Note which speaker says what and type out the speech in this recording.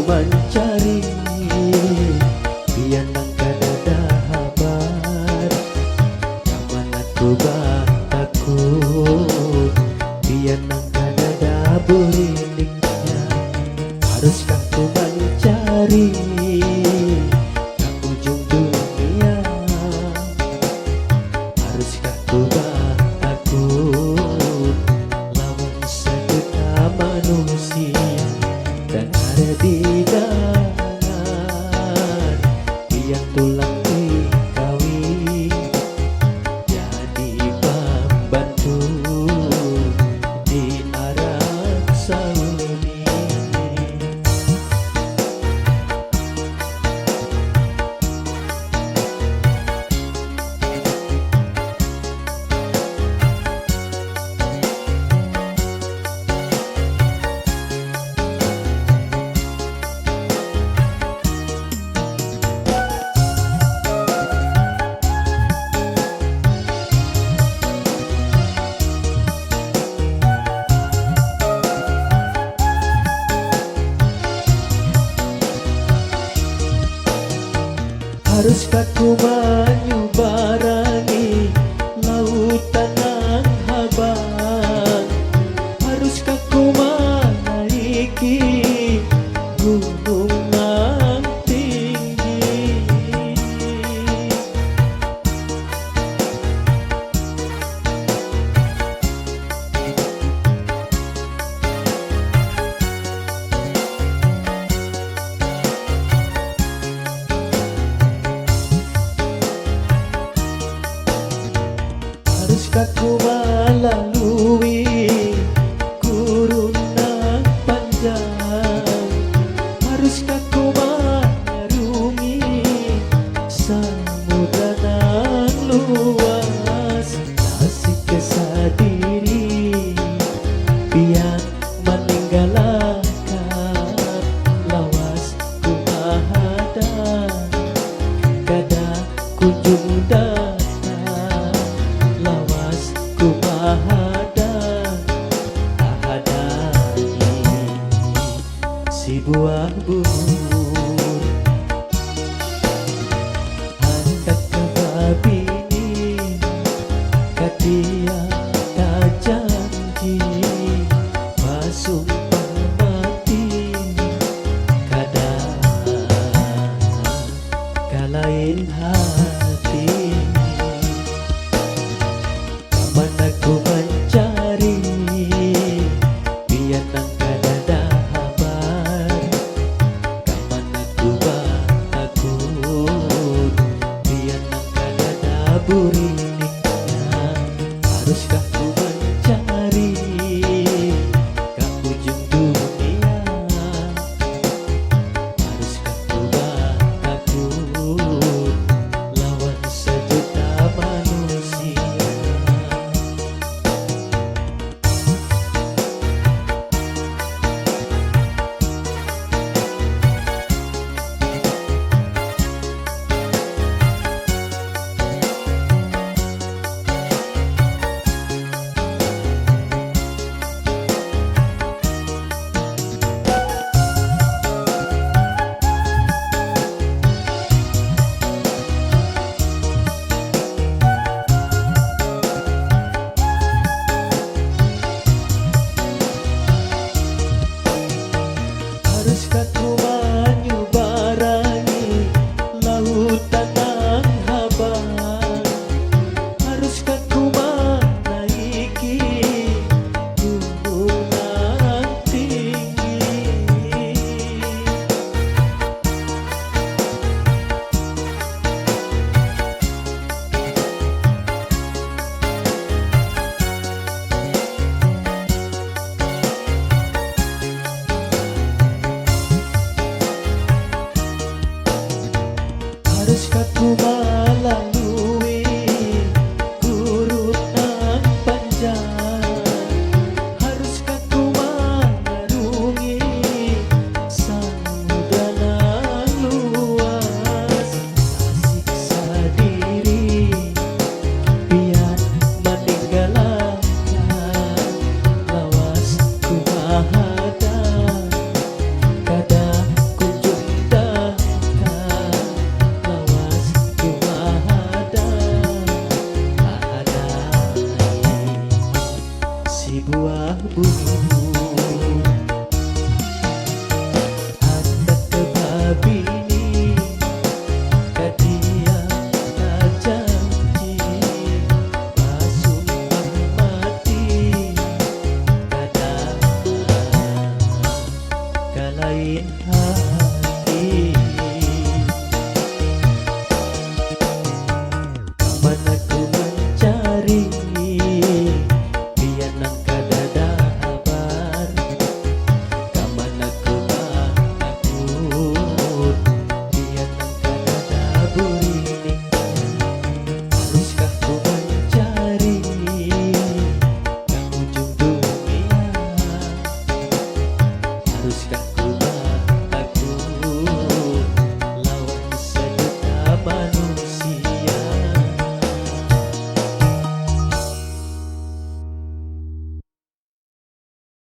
Speaker 1: mencari biar nang kada habar kamana ku takut biar nang kada buriliknya. Haruskah ku mencari ke ujung dunia? Haruskah ku takut lawan sejuta manusia dan ada di dalam yang tulang dikawin jadi pembantu di Arab Saudi. Haruskah ku menyubarangi lautan yang habang? Haruskah ku menaiki gunung yang tinggi? Haruskah ku melalui gurun yang panjang? Haruskah ku mengarungi samudra yang luas? Kasih kesadiri biar meninggalkan lawas ku mahadang kada kunjung datang lawas ku mahadang ahadani si buah bur hendak kebabini katia tak janji pasumpah mati kadang kalain hati. Mana ku mencari biar nang kada habar kamana ku takut biar nang kada buriliknya. Haruskah ku mencari ke ujung dunia? Haruskah ku takut lawan sejuta manusia? Haruskah ku menyubarangi lautan yang habang? Haruskah ku menaiki gunung yang tinggi? Haruskah ku melalui gurun yang panjang? Haruskah ku mengarungi samudra yang luas? Siksa diri biar meninggalkan lawas ku mahadang kada ku hati